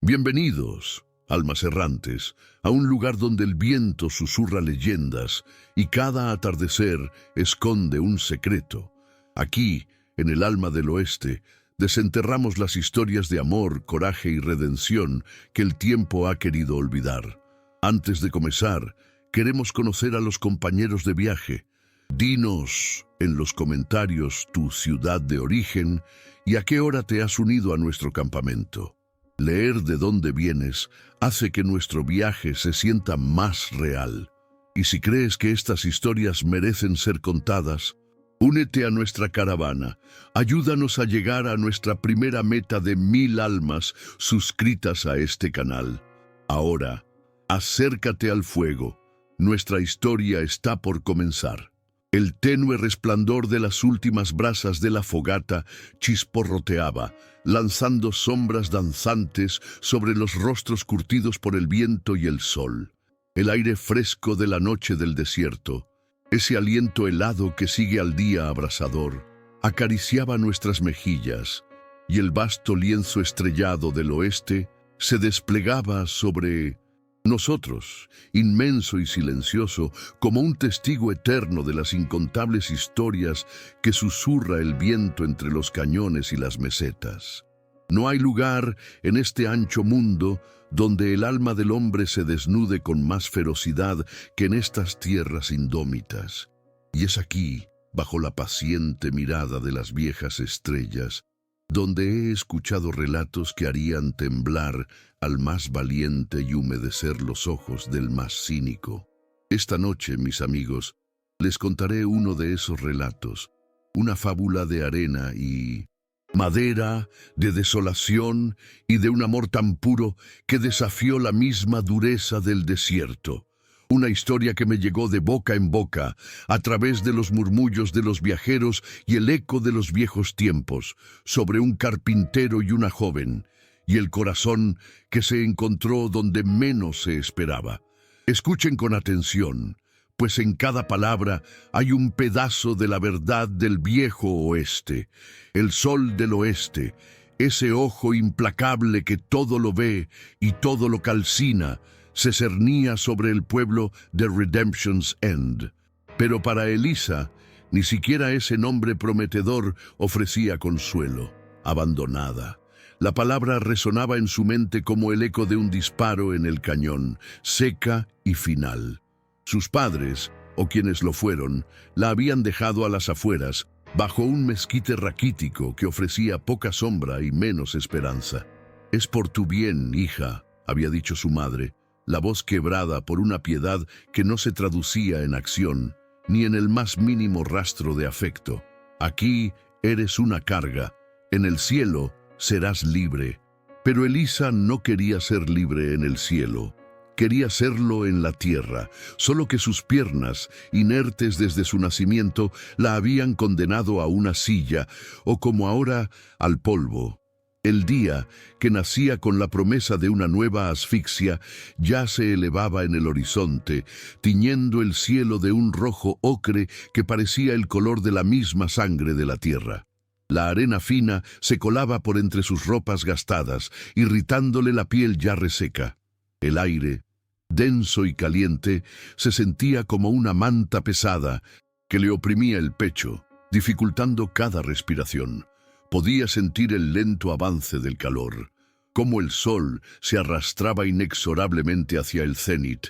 Bienvenidos, almas errantes, a un lugar donde el viento susurra leyendas y cada atardecer esconde un secreto. Aquí, en el alma del oeste, desenterramos las historias de amor, coraje y redención que el tiempo ha querido olvidar. Antes de comenzar, queremos conocer a los compañeros de viaje. Dinos en los comentarios tu ciudad de origen y a qué hora te has unido a nuestro campamento. Leer de dónde vienes hace que nuestro viaje se sienta más real. Y si crees que estas historias merecen ser contadas, únete a nuestra caravana. Ayúdanos a llegar a nuestra primera meta de 1000 almas suscritas a este canal. Ahora, acércate al fuego. Nuestra historia está por comenzar. El tenue resplandor de las últimas brasas de la fogata chisporroteaba, lanzando sombras danzantes sobre los rostros curtidos por el viento y el sol. El aire fresco de la noche del desierto, ese aliento helado que sigue al día abrasador, acariciaba nuestras mejillas, y el vasto lienzo estrellado del oeste se desplegaba sobre nosotros, inmenso y silencioso, como un testigo eterno de las incontables historias que susurra el viento entre los cañones y las mesetas. No hay lugar en este ancho mundo donde el alma del hombre se desnude con más ferocidad que en estas tierras indómitas. Y es aquí, bajo la paciente mirada de las viejas estrellas, donde he escuchado relatos que harían temblar al más valiente y humedecer los ojos del más cínico. Esta noche, mis amigos, les contaré uno de esos relatos, una fábula de arena y madera, de desolación y de un amor tan puro que desafió la misma dureza del desierto. Una historia que me llegó de boca en boca, a través de los murmullos de los viajeros y el eco de los viejos tiempos, sobre un carpintero y una joven, y el corazón que se encontró donde menos se esperaba. Escuchen con atención, pues en cada palabra hay un pedazo de la verdad del viejo oeste, el sol del oeste, ese ojo implacable que todo lo ve y todo lo calcina, se cernía sobre el pueblo de Redemption's End. Pero para Elisa, ni siquiera ese nombre prometedor ofrecía consuelo. Abandonada. La palabra resonaba en su mente como el eco de un disparo en el cañón, seca y final. Sus padres, o quienes lo fueron, la habían dejado a las afueras, bajo un mezquite raquítico que ofrecía poca sombra y menos esperanza. «Es por tu bien, hija», había dicho su madre, la voz quebrada por una piedad que no se traducía en acción, ni en el más mínimo rastro de afecto. «Aquí eres una carga, en el cielo serás libre». Pero Elisa no quería ser libre en el cielo. Quería serlo en la tierra, solo que sus piernas, inertes desde su nacimiento, la habían condenado a una silla, o como ahora, al polvo. El día, que nacía con la promesa de una nueva asfixia, ya se elevaba en el horizonte, tiñendo el cielo de un rojo ocre que parecía el color de la misma sangre de la tierra. La arena fina se colaba por entre sus ropas gastadas, irritándole la piel ya reseca. El aire, denso y caliente, se sentía como una manta pesada que le oprimía el pecho, dificultando cada respiración. Podía sentir el lento avance del calor, cómo el sol se arrastraba inexorablemente hacia el cenit,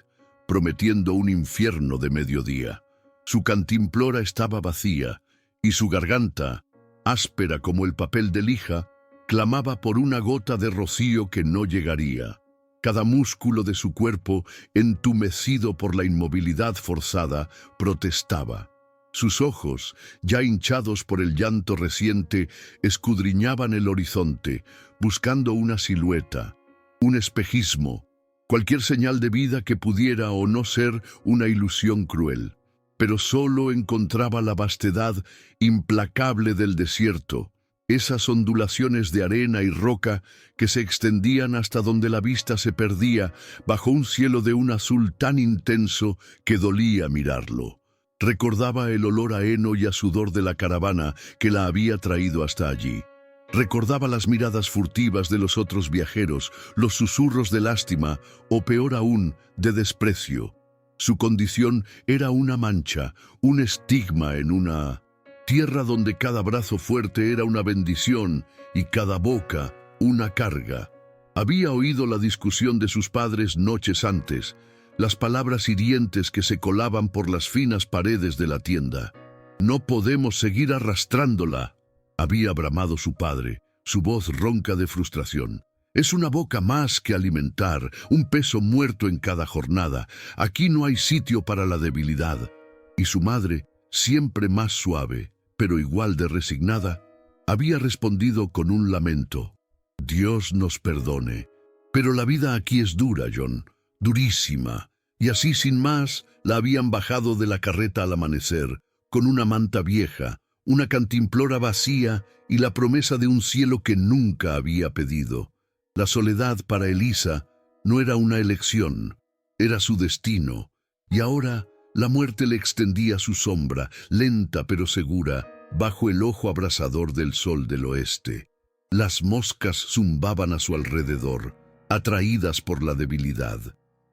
prometiendo un infierno de mediodía. Su cantimplora estaba vacía, y su garganta, áspera como el papel de lija, clamaba por una gota de rocío que no llegaría. Cada músculo de su cuerpo, entumecido por la inmovilidad forzada, protestaba. Sus ojos, ya hinchados por el llanto reciente, escudriñaban el horizonte, buscando una silueta, un espejismo, cualquier señal de vida que pudiera o no ser una ilusión cruel. Pero solo encontraba la vastedad implacable del desierto, esas ondulaciones de arena y roca que se extendían hasta donde la vista se perdía bajo un cielo de un azul tan intenso que dolía mirarlo. Recordaba el olor a heno y a sudor de la caravana que la había traído hasta allí. Recordaba las miradas furtivas de los otros viajeros, los susurros de lástima o peor aún, de desprecio. Su condición era una mancha, un estigma en una tierra donde cada brazo fuerte era una bendición y cada boca una carga. Había oído la discusión de sus padres noches antes, las palabras hirientes que se colaban por las finas paredes de la tienda. «No podemos seguir arrastrándola», había bramado su padre, su voz ronca de frustración. «Es una boca más que alimentar, un peso muerto en cada jornada. Aquí no hay sitio para la debilidad». Y su madre, siempre más suave, pero igual de resignada, había respondido con un lamento. «Dios nos perdone. Pero la vida aquí es dura, John, durísima». Y así sin más, la habían bajado de la carreta al amanecer, con una manta vieja, una cantimplora vacía y la promesa de un cielo que nunca había pedido. La soledad para Elisa no era una elección, era su destino, y ahora la muerte le extendía su sombra, lenta pero segura, bajo el ojo abrasador del sol del oeste. Las moscas zumbaban a su alrededor, atraídas por la debilidad.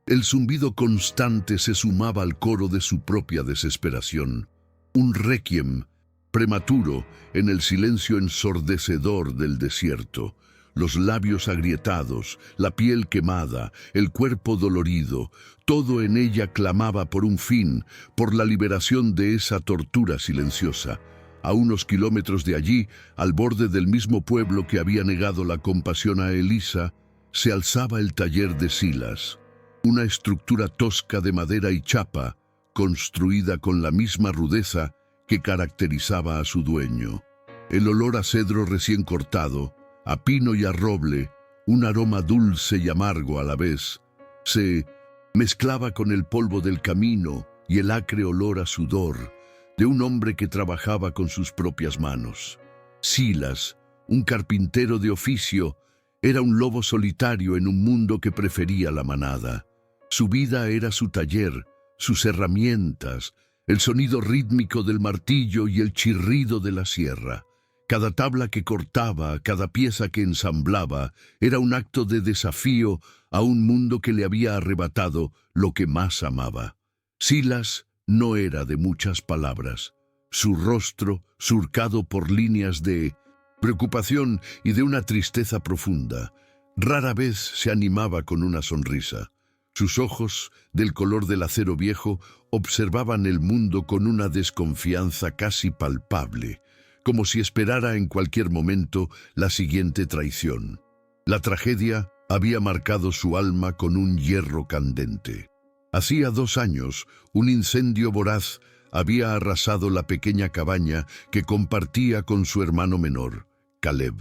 El zumbido constante se sumaba al coro de su propia desesperación. Un requiem prematuro en el silencio ensordecedor del desierto. Los labios agrietados, la piel quemada, el cuerpo dolorido, todo en ella clamaba por un fin, por la liberación de esa tortura silenciosa. A unos kilómetros de allí, al borde del mismo pueblo que había negado la compasión a Elisa, se alzaba el taller de Silas. Una estructura tosca de madera y chapa, construida con la misma rudeza que caracterizaba a su dueño. El olor a cedro recién cortado, a pino y a roble, un aroma dulce y amargo a la vez, se mezclaba con el polvo del camino y el acre olor a sudor de un hombre que trabajaba con sus propias manos. Silas, un carpintero de oficio, era un lobo solitario en un mundo que prefería la manada. Su vida era su taller, sus herramientas, el sonido rítmico del martillo y el chirrido de la sierra. Cada tabla que cortaba, cada pieza que ensamblaba, era un acto de desafío a un mundo que le había arrebatado lo que más amaba. Silas no era de muchas palabras. Su rostro, surcado por líneas de preocupación y de una tristeza profunda, rara vez se animaba con una sonrisa. Sus ojos, del color del acero viejo, observaban el mundo con una desconfianza casi palpable, como si esperara en cualquier momento la siguiente traición. La tragedia había marcado su alma con un hierro candente. Hacía 2 años, un incendio voraz había arrasado la pequeña cabaña que compartía con su hermano menor, Caleb.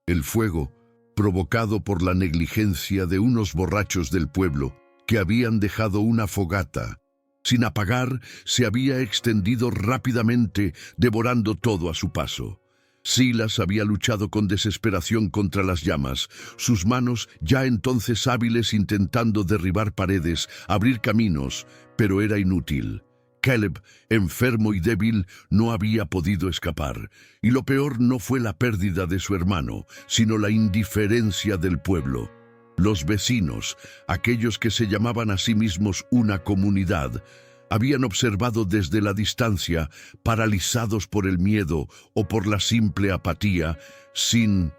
El fuego, provocado por la negligencia de unos borrachos del pueblo, que habían dejado una fogata sin apagar, se había extendido rápidamente, devorando todo a su paso. Silas había luchado con desesperación contra las llamas, sus manos ya entonces hábiles intentando derribar paredes, abrir caminos, pero era inútil. Caleb, enfermo y débil, no había podido escapar, y lo peor no fue la pérdida de su hermano, sino la indiferencia del pueblo. Los vecinos, aquellos que se llamaban a sí mismos una comunidad, habían observado desde la distancia, paralizados por el miedo o por la simple apatía, sin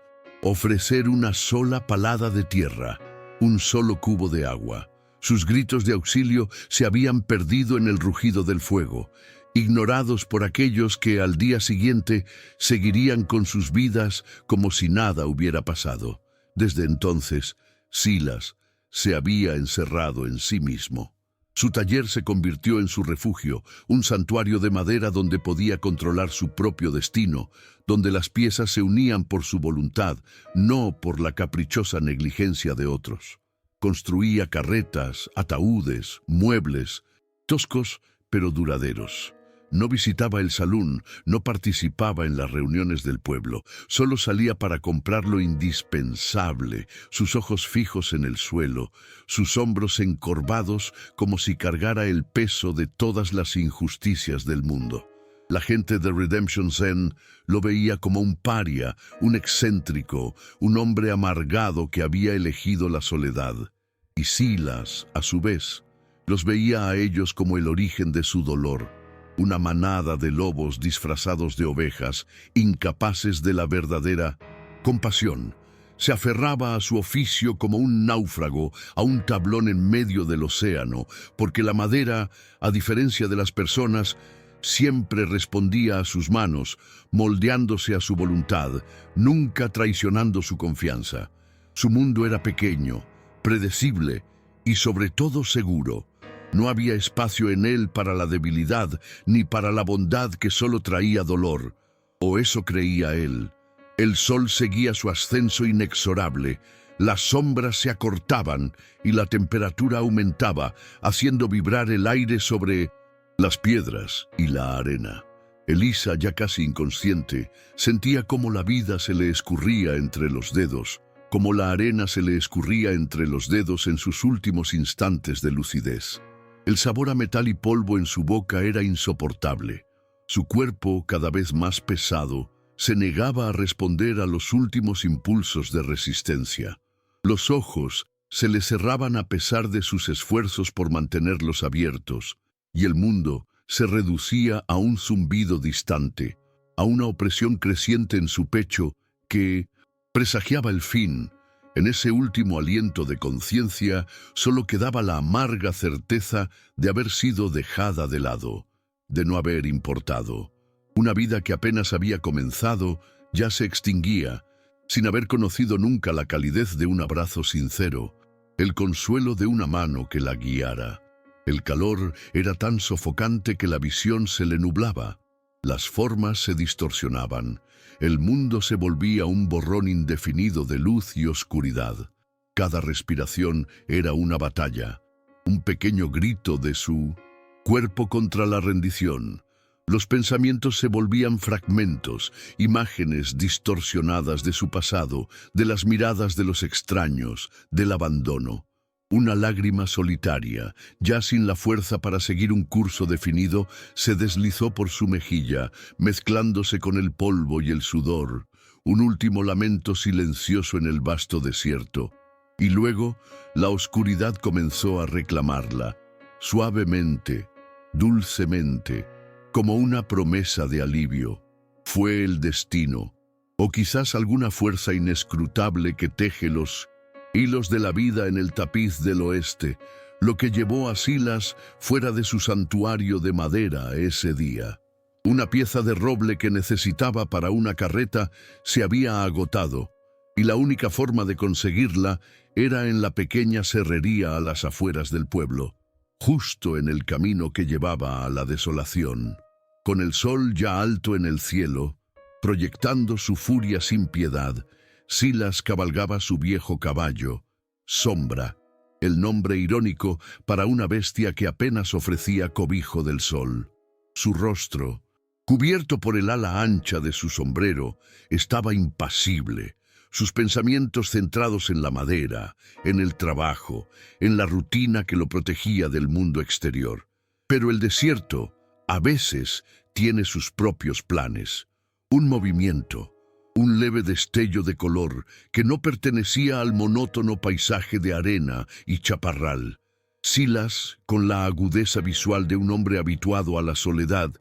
ofrecer una sola palada de tierra, un solo cubo de agua. Sus gritos de auxilio se habían perdido en el rugido del fuego, ignorados por aquellos que al día siguiente seguirían con sus vidas como si nada hubiera pasado. Desde entonces, Silas se había encerrado en sí mismo. Su taller se convirtió en su refugio, un santuario de madera donde podía controlar su propio destino, donde las piezas se unían por su voluntad, no por la caprichosa negligencia de otros. Construía carretas, ataúdes, muebles, toscos pero duraderos. No visitaba el salón, no participaba en las reuniones del pueblo, solo salía para comprar lo indispensable, sus ojos fijos en el suelo, sus hombros encorvados como si cargara el peso de todas las injusticias del mundo. La gente de Redemption Zen lo veía como un paria, un excéntrico, un hombre amargado que había elegido la soledad. Y Silas, a su vez, los veía a ellos como el origen de su dolor, una manada de lobos disfrazados de ovejas, incapaces de la verdadera compasión. Se aferraba a su oficio como un náufrago a un tablón en medio del océano, porque la madera, a diferencia de las personas, siempre respondía a sus manos, moldeándose a su voluntad, nunca traicionando su confianza. Su mundo era pequeño, predecible y sobre todo seguro. No había espacio en él para la debilidad ni para la bondad que solo traía dolor. O eso creía él. El sol seguía su ascenso inexorable, las sombras se acortaban y la temperatura aumentaba, haciendo vibrar el aire sobre las piedras y la arena. Elisa, ya casi inconsciente, sentía cómo la vida se le escurría entre los dedos, como la arena se le escurría entre los dedos en sus últimos instantes de lucidez. El sabor a metal y polvo en su boca era insoportable. Su cuerpo, cada vez más pesado, se negaba a responder a los últimos impulsos de resistencia. Los ojos se le cerraban a pesar de sus esfuerzos por mantenerlos abiertos, y el mundo se reducía a un zumbido distante, a una opresión creciente en su pecho que presagiaba el fin. En ese último aliento de conciencia solo quedaba la amarga certeza de haber sido dejada de lado, de no haber importado. Una vida que apenas había comenzado ya se extinguía, sin haber conocido nunca la calidez de un abrazo sincero, el consuelo de una mano que la guiara. El calor era tan sofocante que la visión se le nublaba, las formas se distorsionaban, el mundo se volvía un borrón indefinido de luz y oscuridad. Cada respiración era una batalla, un pequeño grito de su cuerpo contra la rendición. Los pensamientos se volvían fragmentos, imágenes distorsionadas de su pasado, de las miradas de los extraños, del abandono. Una lágrima solitaria, ya sin la fuerza para seguir un curso definido, se deslizó por su mejilla, mezclándose con el polvo y el sudor, un último lamento silencioso en el vasto desierto. Y luego, la oscuridad comenzó a reclamarla, suavemente, dulcemente, como una promesa de alivio. Fue el destino, o quizás alguna fuerza inescrutable que teje los hilos de la vida en el tapiz del oeste, lo que llevó a Silas fuera de su santuario de madera ese día. Una pieza de roble que necesitaba para una carreta se había agotado, y la única forma de conseguirla era en la pequeña serrería a las afueras del pueblo, justo en el camino que llevaba a la desolación. Con el sol ya alto en el cielo, proyectando su furia sin piedad, Silas cabalgaba su viejo caballo, Sombra, el nombre irónico para una bestia que apenas ofrecía cobijo del sol. Su rostro, cubierto por el ala ancha de su sombrero, estaba impasible, sus pensamientos centrados en la madera, en el trabajo, en la rutina que lo protegía del mundo exterior. Pero el desierto, a veces, tiene sus propios planes. Un movimiento, un leve destello de color que no pertenecía al monótono paisaje de arena y chaparral. Silas, con la agudeza visual de un hombre habituado a la soledad,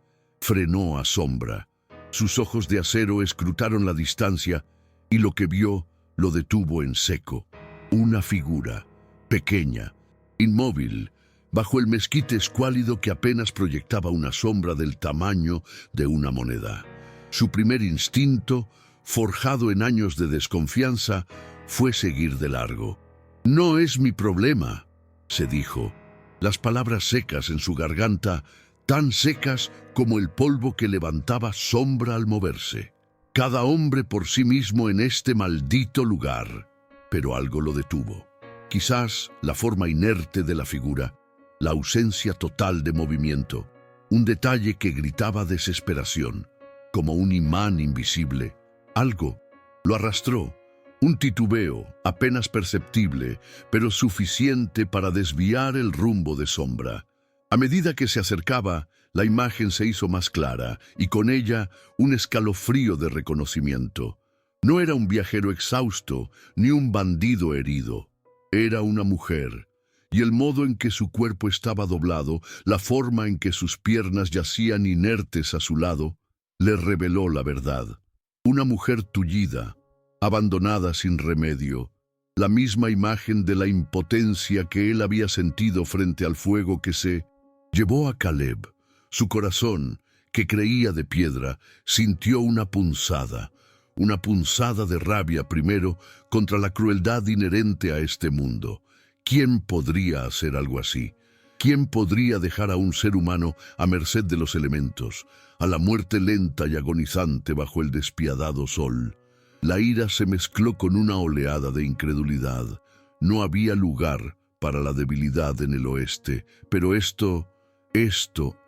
frenó a Sombra. Sus ojos de acero escrutaron la distancia y lo que vio lo detuvo en seco. Una figura, pequeña, inmóvil, bajo el mezquite escuálido que apenas proyectaba una sombra del tamaño de una moneda. Su primer instinto, forjado en años de desconfianza, fue seguir de largo. «No es mi problema», se dijo, las palabras secas en su garganta, tan secas como el polvo que levantaba Sombra al moverse. Cada hombre por sí mismo en este maldito lugar. Pero algo lo detuvo. Quizás la forma inerte de la figura, la ausencia total de movimiento, un detalle que gritaba desesperación, como un imán invisible. Algo lo arrastró, un titubeo apenas perceptible, pero suficiente para desviar el rumbo de Sombra. A medida que se acercaba, la imagen se hizo más clara y con ella un escalofrío de reconocimiento. No era un viajero exhausto ni un bandido herido. Era una mujer, y el modo en que su cuerpo estaba doblado, la forma en que sus piernas yacían inertes a su lado, le reveló la verdad. Una mujer tullida, abandonada sin remedio, la misma imagen de la impotencia que él había sentido frente al fuego que se llevó a Caleb. Su corazón, que creía de piedra, sintió una punzada de rabia primero contra la crueldad inherente a este mundo. ¿Quién podría hacer algo así? ¿Quién podría dejar a un ser humano a merced de los elementos, a la muerte lenta y agonizante bajo el despiadado sol? La ira se mezcló con una oleada de incredulidad. No había lugar para la debilidad en el oeste, pero esto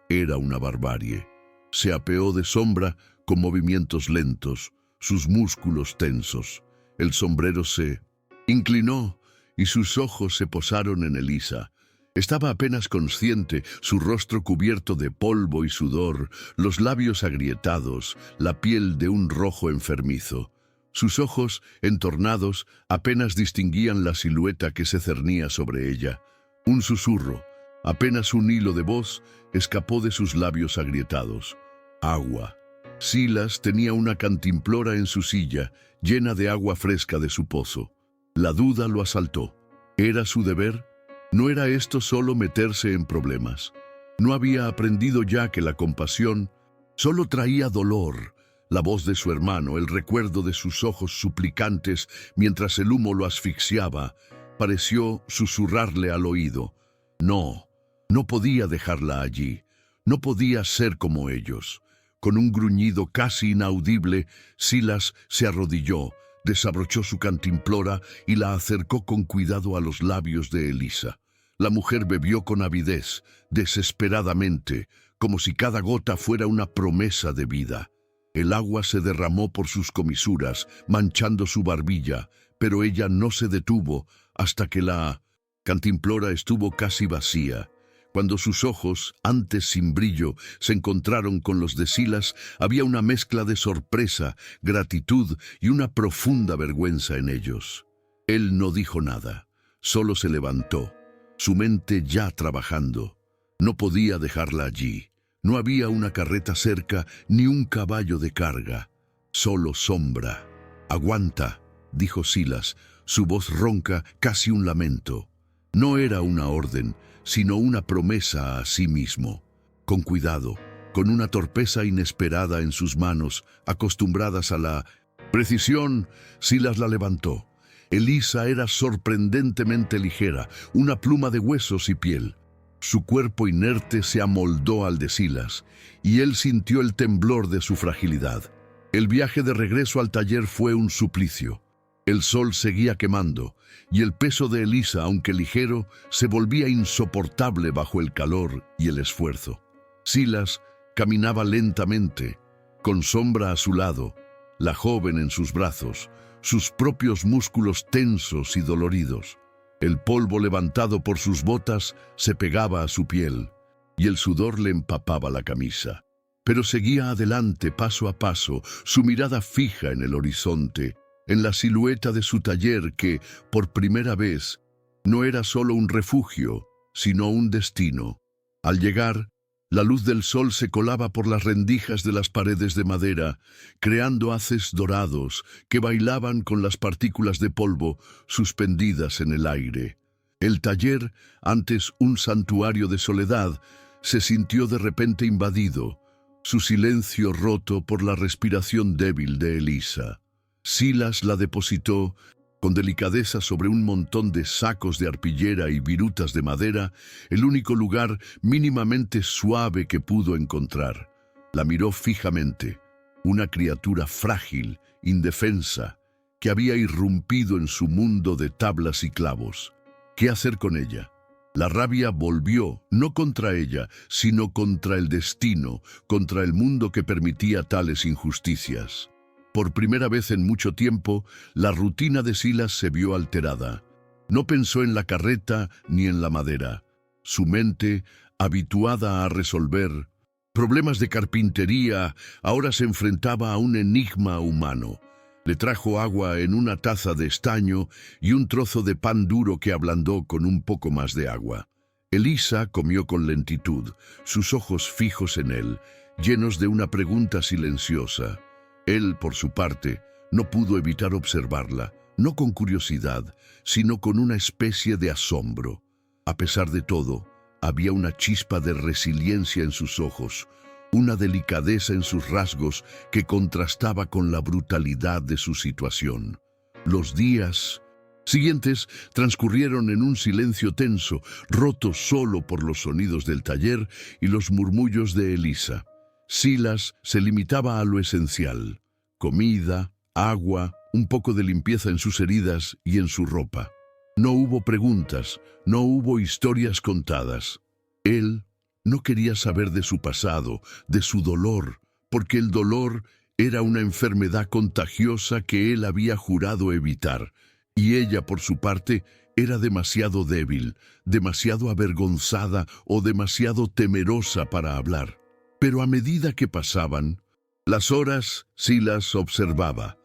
era una barbarie. Se apeó de sombra con movimientos lentos, sus músculos tensos. El sombrero se inclinó y sus ojos se posaron en Elisa. Estaba apenas consciente, su rostro cubierto de polvo y sudor, los labios agrietados, la piel de un rojo enfermizo. Sus ojos, entornados, apenas distinguían la silueta que se cernía sobre ella. Un susurro, apenas un hilo de voz, escapó de sus labios agrietados. Agua. Silas tenía una cantimplora en su silla, llena de agua fresca de su pozo. La duda lo asaltó. ¿Era su deber? ¿No era esto solo meterse en problemas? ¿No había aprendido ya que la compasión solo traía dolor? La voz de su hermano, el recuerdo de sus ojos suplicantes mientras el humo lo asfixiaba, pareció susurrarle al oído. No podía dejarla allí. No podía ser como ellos. Con un gruñido casi inaudible, Silas se arrodilló, desabrochó su cantimplora y la acercó con cuidado a los labios de Elisa. La mujer bebió con avidez, desesperadamente, como si cada gota fuera una promesa de vida. El agua se derramó por sus comisuras, manchando su barbilla, pero ella no se detuvo hasta que la cantimplora estuvo casi vacía. Cuando sus ojos, antes sin brillo, se encontraron con los de Silas, había una mezcla de sorpresa, gratitud y una profunda vergüenza en ellos. Él no dijo nada, solo se levantó, su mente ya trabajando. No podía dejarla allí. No había una carreta cerca ni un caballo de carga, solo sombra. «Aguanta», dijo Silas, su voz ronca, casi un lamento. No era una orden, sino una promesa a sí mismo. Con cuidado, con una torpeza inesperada en sus manos, acostumbradas a la precisión, Silas la levantó. Elisa era sorprendentemente ligera, una pluma de huesos y piel. Su cuerpo inerte se amoldó al de Silas, y él sintió el temblor de su fragilidad. El viaje de regreso al taller fue un suplicio. El sol seguía quemando, y el peso de Elisa, aunque ligero, se volvía insoportable bajo el calor y el esfuerzo. Silas caminaba lentamente, con sombra a su lado, la joven en sus brazos, sus propios músculos tensos y doloridos. El polvo levantado por sus botas se pegaba a su piel, y el sudor le empapaba la camisa. Pero seguía adelante paso a paso, su mirada fija en el horizonte, en la silueta de su taller que, por primera vez, no era solo un refugio, sino un destino. Al llegar, la luz del sol se colaba por las rendijas de las paredes de madera, creando haces dorados que bailaban con las partículas de polvo suspendidas en el aire. El taller, antes un santuario de soledad, se sintió de repente invadido, su silencio roto por la respiración débil de Elisa. Silas la depositó con delicadeza sobre un montón de sacos de arpillera y virutas de madera, el único lugar mínimamente suave que pudo encontrar. La miró fijamente, una criatura frágil, indefensa, que había irrumpido en su mundo de tablas y clavos. ¿Qué hacer con ella? La rabia volvió, no contra ella, sino contra el destino, contra el mundo que permitía tales injusticias. Por primera vez en mucho tiempo, la rutina de Silas se vio alterada. No pensó en la carreta ni en la madera. Su mente, habituada a resolver problemas de carpintería, ahora se enfrentaba a un enigma humano. Le trajo agua en una taza de estaño y un trozo de pan duro que ablandó con un poco más de agua. Elisa comió con lentitud, sus ojos fijos en él, llenos de una pregunta silenciosa. Él, por su parte, no pudo evitar observarla, no con curiosidad, sino con una especie de asombro. A pesar de todo, había una chispa de resiliencia en sus ojos, una delicadeza en sus rasgos que contrastaba con la brutalidad de su situación. Los días siguientes transcurrieron en un silencio tenso, roto solo por los sonidos del taller y los murmullos de Elisa. Silas se limitaba a lo esencial: comida, agua, un poco de limpieza en sus heridas y en su ropa. No hubo preguntas, no hubo historias contadas. Él no quería saber de su pasado, de su dolor, porque el dolor era una enfermedad contagiosa que él había jurado evitar, y ella, por su parte, era demasiado débil, demasiado avergonzada o demasiado temerosa para hablar. Pero a medida que pasaban las horas, Silas observaba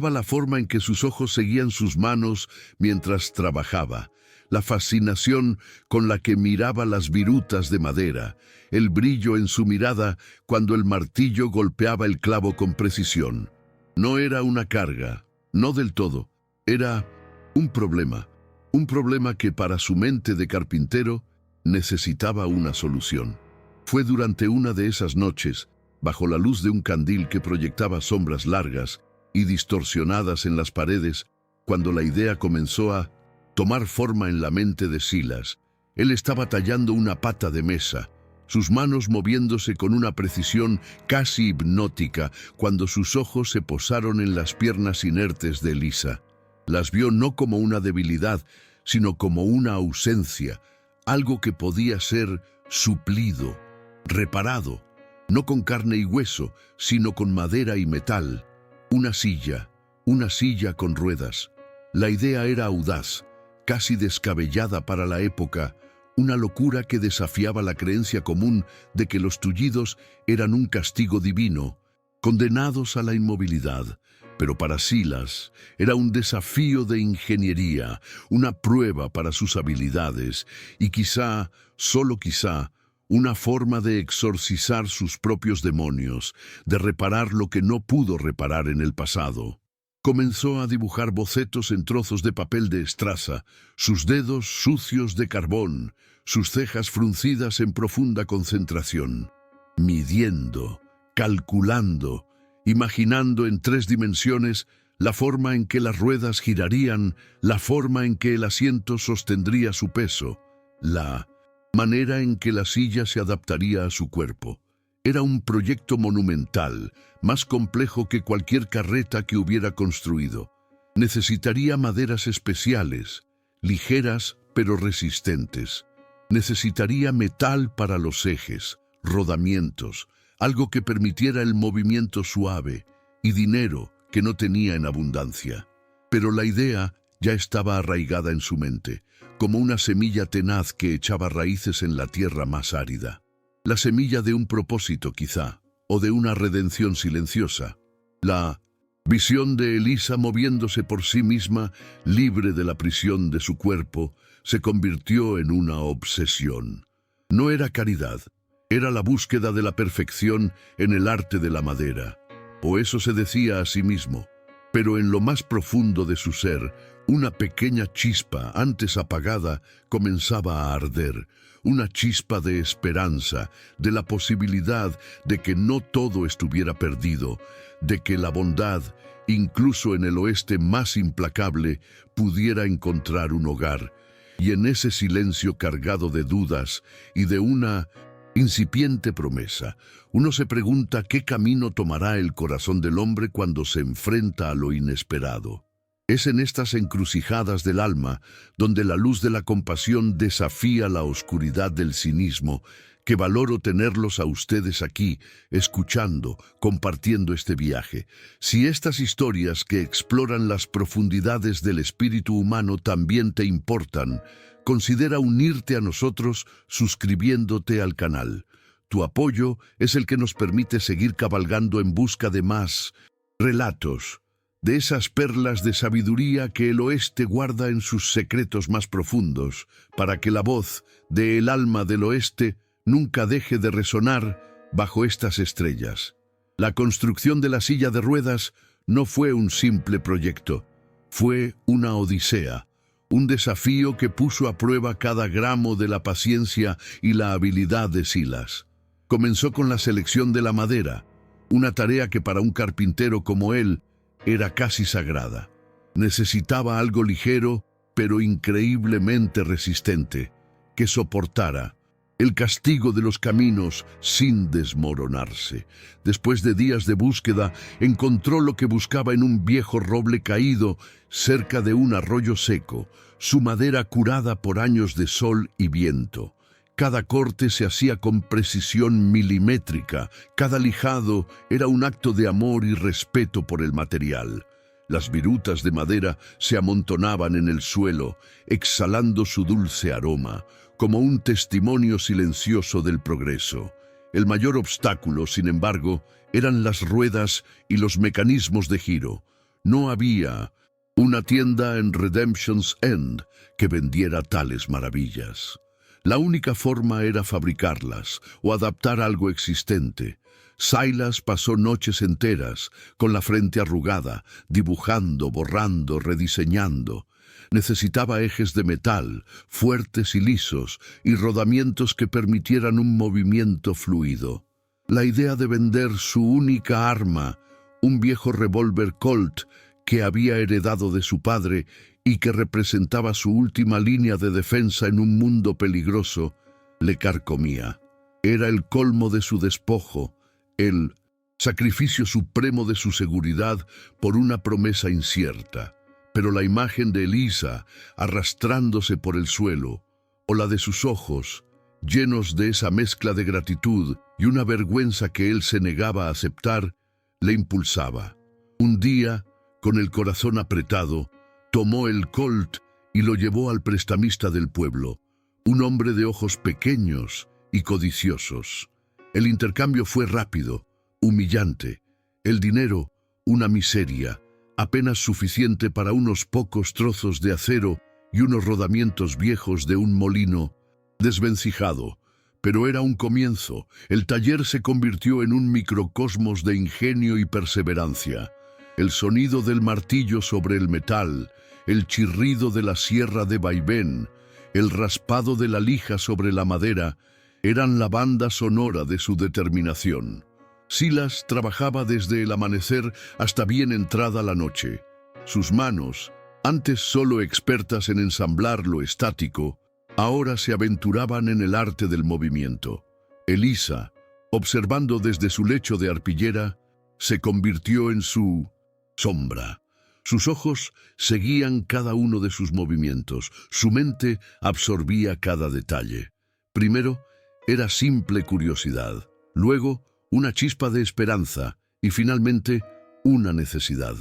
la forma en que sus ojos seguían sus manos mientras trabajaba, la fascinación con la que miraba las virutas de madera, el brillo en su mirada cuando el martillo golpeaba el clavo con precisión. No era una carga, no del todo, era un problema que para su mente de carpintero necesitaba una solución. Fue durante una de esas noches, bajo la luz de un candil que proyectaba sombras largas y distorsionadas en las paredes, cuando la idea comenzó a tomar forma en la mente de Silas. Él estaba tallando una pata de mesa, sus manos moviéndose con una precisión casi hipnótica, cuando sus ojos se posaron en las piernas inertes de Elisa. Las vio no como una debilidad, sino como una ausencia, algo que podía ser suplido, reparado, no con carne y hueso, sino con madera y metal. Una silla con ruedas. La idea era audaz, casi descabellada para la época, una locura que desafiaba la creencia común de que los tullidos eran un castigo divino, condenados a la inmovilidad. Pero para Silas era un desafío de ingeniería, una prueba para sus habilidades y quizá, solo quizá, una forma de exorcizar sus propios demonios, de reparar lo que no pudo reparar en el pasado. Comenzó a dibujar bocetos en trozos de papel de estraza, sus dedos sucios de carbón, sus cejas fruncidas en profunda concentración, midiendo, calculando, imaginando en 3 dimensiones la forma en que las ruedas girarían, la forma en que el asiento sostendría su peso, la manera en que la silla se adaptaría a su cuerpo. Era un proyecto monumental, más complejo que cualquier carreta que hubiera construido. Necesitaría maderas especiales, ligeras pero resistentes. Necesitaría metal para los ejes, rodamientos, algo que permitiera el movimiento suave, y dinero que no tenía en abundancia. Pero la idea ya estaba arraigada en su mente, como una semilla tenaz que echaba raíces en la tierra más árida. La semilla de un propósito, quizá, o de una redención silenciosa. La visión de Elisa moviéndose por sí misma, libre de la prisión de su cuerpo, se convirtió en una obsesión. No era caridad, era la búsqueda de la perfección en el arte de la madera. O eso se decía a sí mismo. Pero en lo más profundo de su ser, una pequeña chispa, antes apagada, comenzaba a arder. Una chispa de esperanza, de la posibilidad de que no todo estuviera perdido, de que la bondad, incluso en el oeste más implacable, pudiera encontrar un hogar. Y en ese silencio cargado de dudas y de una incipiente promesa, uno se pregunta qué camino tomará el corazón del hombre cuando se enfrenta a lo inesperado. Es en estas encrucijadas del alma, donde la luz de la compasión desafía la oscuridad del cinismo, que valoro tenerlos a ustedes aquí, escuchando, compartiendo este viaje. Si estas historias que exploran las profundidades del espíritu humano también te importan, considera unirte a nosotros suscribiéndote al canal. Tu apoyo es el que nos permite seguir cabalgando en busca de más relatos, de esas perlas de sabiduría que el oeste guarda en sus secretos más profundos, para que la voz del alma del oeste nunca deje de resonar bajo estas estrellas. La construcción de la silla de ruedas no fue un simple proyecto, fue una odisea, un desafío que puso a prueba cada gramo de la paciencia y la habilidad de Silas. Comenzó con la selección de la madera, una tarea que para un carpintero como él era casi sagrada. Necesitaba algo ligero, pero increíblemente resistente, que soportara el castigo de los caminos sin desmoronarse. Después de días de búsqueda, encontró lo que buscaba en un viejo roble caído cerca de un arroyo seco, su madera curada por años de sol y viento. Cada corte se hacía con precisión milimétrica, cada lijado era un acto de amor y respeto por el material. Las virutas de madera se amontonaban en el suelo, exhalando su dulce aroma, como un testimonio silencioso del progreso. El mayor obstáculo, sin embargo, eran las ruedas y los mecanismos de giro. No había una tienda en Redemption's End que vendiera tales maravillas. La única forma era fabricarlas o adaptar algo existente. Silas pasó noches enteras, con la frente arrugada, dibujando, borrando, rediseñando. Necesitaba ejes de metal, fuertes y lisos, y rodamientos que permitieran un movimiento fluido. La idea de vender su única arma, un viejo revólver Colt que había heredado de su padre y que representaba su última línea de defensa en un mundo peligroso, le carcomía. Era el colmo de su despojo, el sacrificio supremo de su seguridad por una promesa incierta. Pero la imagen de Elisa arrastrándose por el suelo, o la de sus ojos, llenos de esa mezcla de gratitud y una vergüenza que él se negaba a aceptar, le impulsaba. Un día, con el corazón apretado, tomó el Colt y lo llevó al prestamista del pueblo, un hombre de ojos pequeños y codiciosos. El intercambio fue rápido, humillante. El dinero, una miseria, apenas suficiente para unos pocos trozos de acero y unos rodamientos viejos de un molino desvencijado. Pero era un comienzo. El taller se convirtió en un microcosmos de ingenio y perseverancia. El sonido del martillo sobre el metal, el chirrido de la sierra de vaivén, el raspado de la lija sobre la madera, eran la banda sonora de su determinación. Silas trabajaba desde el amanecer hasta bien entrada la noche. Sus manos, antes solo expertas en ensamblar lo estático, ahora se aventuraban en el arte del movimiento. Elisa, observando desde su lecho de arpillera, se convirtió en su sombra. Sus ojos seguían cada uno de sus movimientos, su mente absorbía cada detalle. Primero, era simple curiosidad, luego, una chispa de esperanza y finalmente, una necesidad.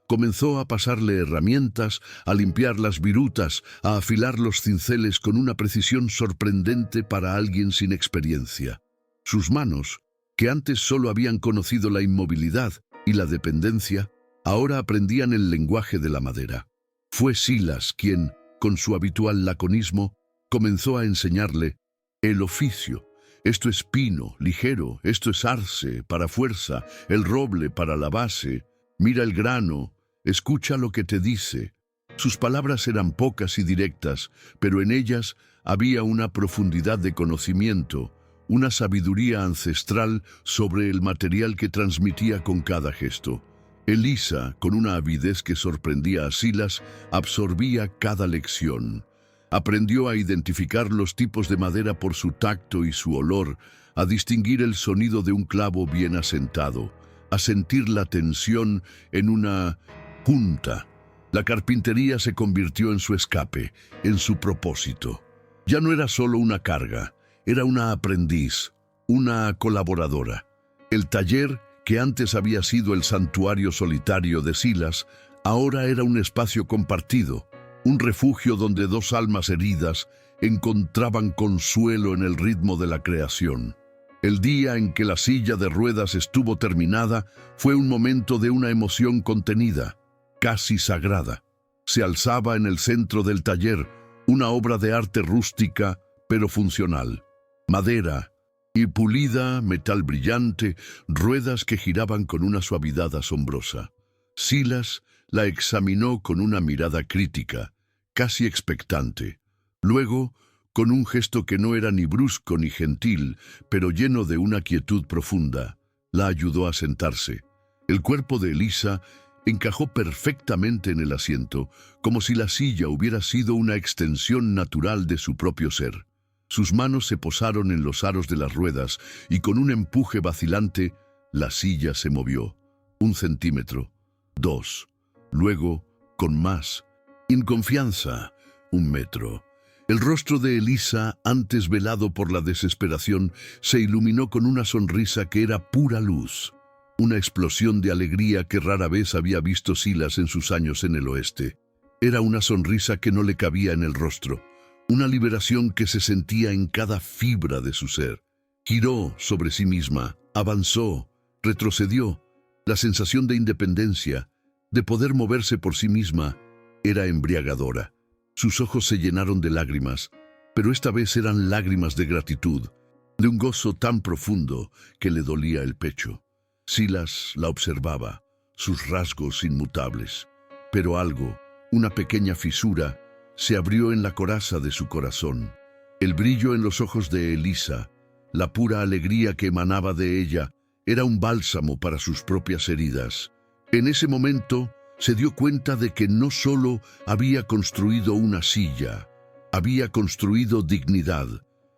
Comenzó a pasarle herramientas, a limpiar las virutas, a afilar los cinceles con una precisión sorprendente para alguien sin experiencia. Sus manos, que antes solo habían conocido la inmovilidad y la dependencia, ahora aprendían el lenguaje de la madera. Fue Silas quien, con su habitual laconismo, comenzó a enseñarle el oficio. Esto es pino, ligero, esto es arce, para fuerza, el roble para la base. Mira el grano, escucha lo que te dice. Sus palabras eran pocas y directas, pero en ellas había una profundidad de conocimiento, una sabiduría ancestral sobre el material que transmitía con cada gesto. Elisa, con una avidez que sorprendía a Silas, absorbía cada lección. Aprendió a identificar los tipos de madera por su tacto y su olor, a distinguir el sonido de un clavo bien asentado, a sentir la tensión en una junta. La carpintería se convirtió en su escape, en su propósito. Ya no era solo una carga, era una aprendiz, una colaboradora. El taller, que antes había sido el santuario solitario de Silas, ahora era un espacio compartido, un refugio donde dos almas heridas encontraban consuelo en el ritmo de la creación. El día en que la silla de ruedas estuvo terminada fue un momento de una emoción contenida, casi sagrada. Se alzaba en el centro del taller una obra de arte rústica pero funcional. Madera y pulida, metal brillante, ruedas que giraban con una suavidad asombrosa. Silas la examinó con una mirada crítica, casi expectante. Luego, con un gesto que no era ni brusco ni gentil, pero lleno de una quietud profunda, la ayudó a sentarse. El cuerpo de Elisa encajó perfectamente en el asiento, como si la silla hubiera sido una extensión natural de su propio ser. Sus manos se posaron en los aros de las ruedas y con un empuje vacilante, la silla se movió. 1 centímetro, 2, luego, con más, en confianza, 1 metro. El rostro de Elisa, antes velado por la desesperación, se iluminó con una sonrisa que era pura luz. Una explosión de alegría que rara vez había visto Silas en sus años en el oeste. Era una sonrisa que no le cabía en el rostro, una liberación que se sentía en cada fibra de su ser. Giró sobre sí misma, avanzó, retrocedió. La sensación de independencia, de poder moverse por sí misma, era embriagadora. Sus ojos se llenaron de lágrimas, pero esta vez eran lágrimas de gratitud, de un gozo tan profundo que le dolía el pecho. Silas la observaba, sus rasgos inmutables, pero algo, una pequeña fisura, se abrió en la coraza de su corazón. El brillo en los ojos de Elisa, la pura alegría que emanaba de ella, era un bálsamo para sus propias heridas. En ese momento, se dio cuenta de que no solo había construido una silla, había construido dignidad,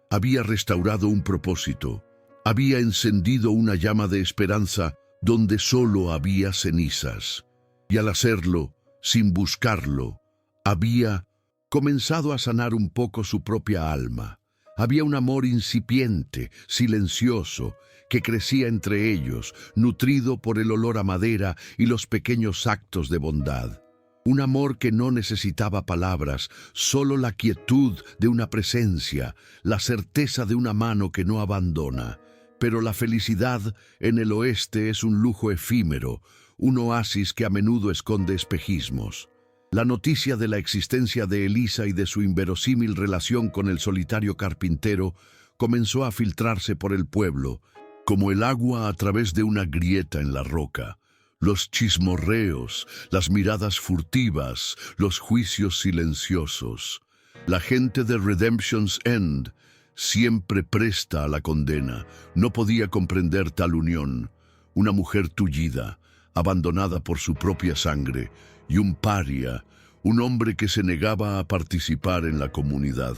había restaurado un propósito, había encendido una llama de esperanza donde solo había cenizas. Y al hacerlo, sin buscarlo, había comenzado a sanar un poco su propia alma. Había un amor incipiente, silencioso, que crecía entre ellos, nutrido por el olor a madera y los pequeños actos de bondad. Un amor que no necesitaba palabras, solo la quietud de una presencia, la certeza de una mano que no abandona. Pero la felicidad en el oeste es un lujo efímero, un oasis que a menudo esconde espejismos. La noticia de la existencia de Elisa y de su inverosímil relación con el solitario carpintero comenzó a filtrarse por el pueblo, como el agua a través de una grieta en la roca. Los chismorreos, las miradas furtivas, los juicios silenciosos. La gente de Redemption's End, siempre presta a la condena, no podía comprender tal unión. Una mujer tullida, abandonada por su propia sangre, y un paria, un hombre que se negaba a participar en la comunidad.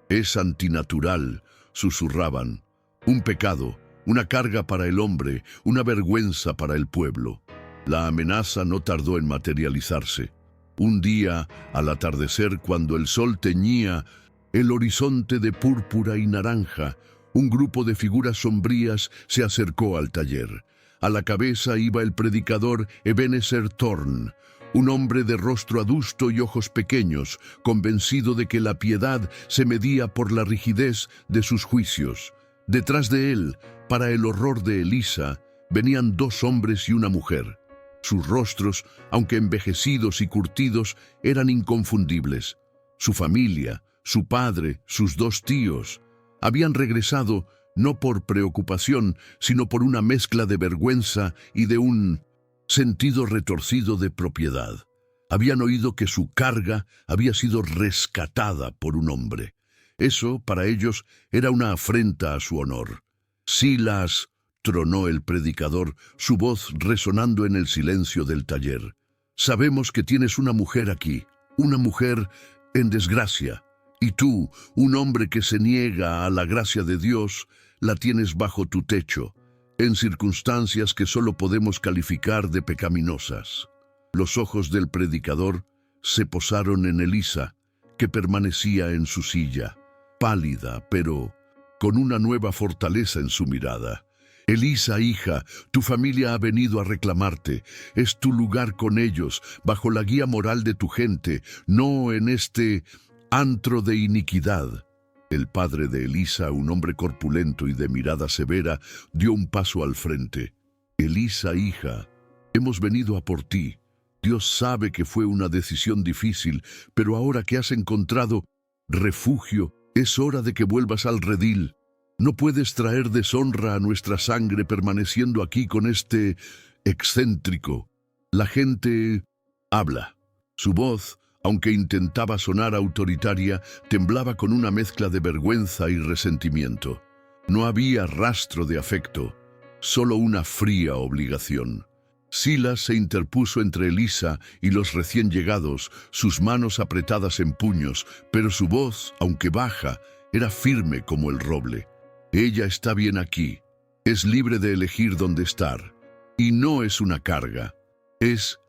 Es antinatural, susurraban. Un pecado, una carga para el hombre, una vergüenza para el pueblo. La amenaza no tardó en materializarse. Un día, al atardecer, cuando el sol teñía el horizonte de púrpura y naranja, un grupo de figuras sombrías se acercó al taller. A la cabeza iba el predicador Ebenezer Thorne, un hombre de rostro adusto y ojos pequeños, convencido de que la piedad se medía por la rigidez de sus juicios. Detrás de él, para el horror de Elisa, venían 2 hombres y una mujer. Sus rostros, aunque envejecidos y curtidos, eran inconfundibles. Su familia, su padre, sus 2 tíos, habían regresado no por preocupación, sino por una mezcla de vergüenza y de un sentido retorcido de propiedad. Habían oído que su carga había sido rescatada por un hombre. Eso, para ellos, era una afrenta a su honor. Silas, tronó el predicador, su voz resonando en el silencio del taller. Sabemos que tienes una mujer aquí, una mujer en desgracia, y tú, un hombre que se niega a la gracia de Dios, la tienes bajo tu techo, en circunstancias que solo podemos calificar de pecaminosas. Los ojos del predicador, se posaron en Elisa, que permanecía en su silla, pálida, pero con una nueva fortaleza en su mirada. Elisa, hija, tu familia ha venido a reclamarte. Es tu lugar con ellos, bajo la guía moral de tu gente, no en este antro de iniquidad. El padre de Elisa, un hombre corpulento y de mirada severa, dio un paso al frente. Elisa, hija, hemos venido a por ti. Dios sabe que fue una decisión difícil, pero ahora que has encontrado refugio, es hora de que vuelvas al redil. No puedes traer deshonra a nuestra sangre permaneciendo aquí con este excéntrico. La gente habla. Su voz, aunque intentaba sonar autoritaria, temblaba con una mezcla de vergüenza y resentimiento. No había rastro de afecto, solo una fría obligación. Silas se interpuso entre Elisa y los recién llegados, sus manos apretadas en puños, pero su voz, aunque baja, era firme como el roble. Ella está bien aquí, es libre de elegir dónde estar, y no es una carga. Es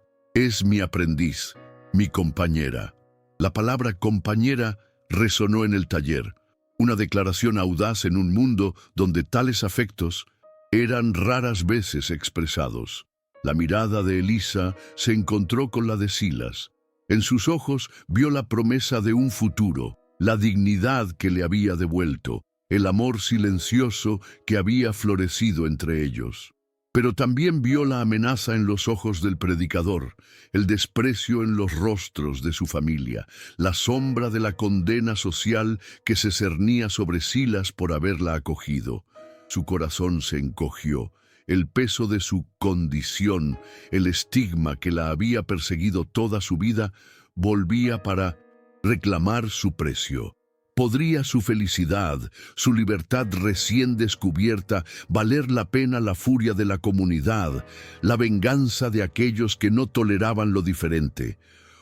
mi aprendiz, mi compañera. La palabra compañera resonó en el taller, una declaración audaz en un mundo donde tales afectos eran raras veces expresados. La mirada de Elisa se encontró con la de Silas. En sus ojos vio la promesa de un futuro, la dignidad que le había devuelto, el amor silencioso que había florecido entre ellos. Pero también vio la amenaza en los ojos del predicador, el desprecio en los rostros de su familia, la sombra de la condena social que se cernía sobre Silas por haberla acogido. Su corazón se encogió. El peso de su condición, el estigma que la había perseguido toda su vida, volvía para reclamar su precio. ¿Podría su felicidad, su libertad recién descubierta, valer la pena la furia de la comunidad, la venganza de aquellos que no toleraban lo diferente?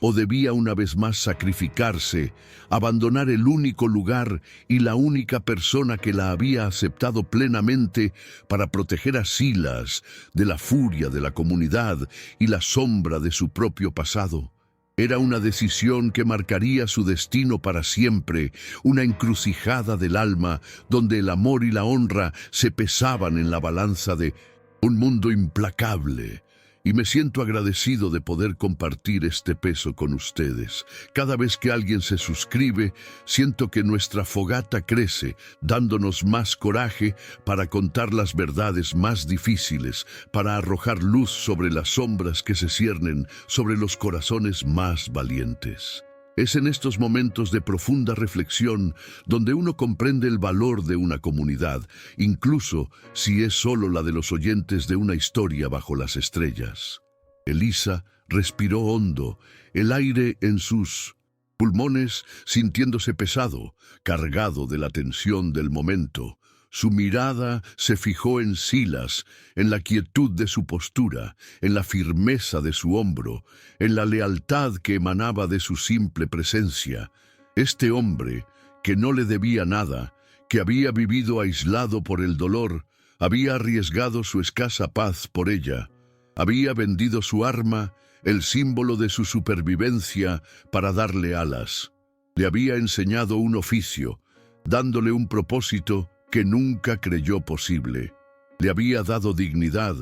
¿O debía una vez más sacrificarse, abandonar el único lugar y la única persona que la había aceptado plenamente para proteger a Silas de la furia de la comunidad y la sombra de su propio pasado? Era una decisión que marcaría su destino para siempre, una encrucijada del alma donde el amor y la honra se pesaban en la balanza de un mundo implacable. Y me siento agradecido de poder compartir este peso con ustedes. Cada vez que alguien se suscribe, siento que nuestra fogata crece, dándonos más coraje para contar las verdades más difíciles, para arrojar luz sobre las sombras que se ciernen sobre los corazones más valientes. Es en estos momentos de profunda reflexión donde uno comprende el valor de una comunidad, incluso si es solo la de los oyentes de una historia bajo las estrellas. Elisa respiró hondo, el aire en sus pulmones sintiéndose pesado, cargado de la tensión del momento. Su mirada se fijó en Silas, en la quietud de su postura, en la firmeza de su hombro, en la lealtad que emanaba de su simple presencia. Este hombre, que no le debía nada, que había vivido aislado por el dolor, había arriesgado su escasa paz por ella, había vendido su arma, el símbolo de su supervivencia, para darle alas. Le había enseñado un oficio, dándole un propósito que nunca creyó posible. Le había dado dignidad,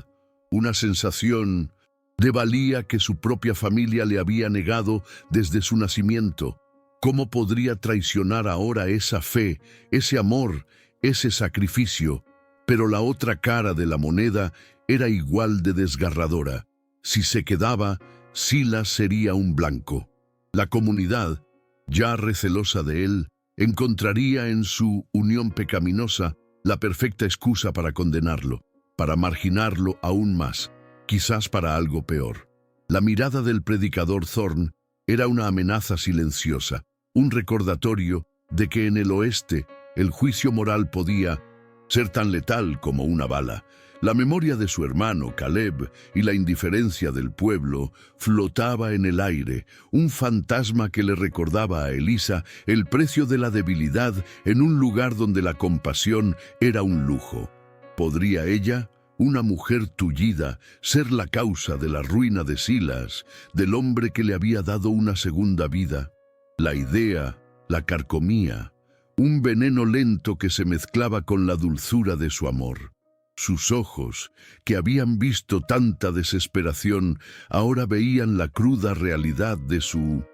una sensación de valía que su propia familia le había negado desde su nacimiento. ¿Cómo podría traicionar ahora esa fe, ese amor, ese sacrificio? Pero la otra cara de la moneda era igual de desgarradora. Si se quedaba, Silas sería un blanco. La comunidad, ya recelosa de él, encontraría en su unión pecaminosa la perfecta excusa para condenarlo, para marginarlo aún más, quizás para algo peor. La mirada del predicador Thorne era una amenaza silenciosa, un recordatorio de que en el oeste el juicio moral podía ser tan letal como una bala. La memoria de su hermano Caleb y la indiferencia del pueblo flotaba en el aire, un fantasma que le recordaba a Elisa el precio de la debilidad en un lugar donde la compasión era un lujo. ¿Podría ella, una mujer tullida, ser la causa de la ruina de Silas, del hombre que le había dado una segunda vida. La idea la carcomía, un veneno lento que se mezclaba con la dulzura de su amor. Sus ojos, que habían visto tanta desesperación, ahora veían la cruda realidad de su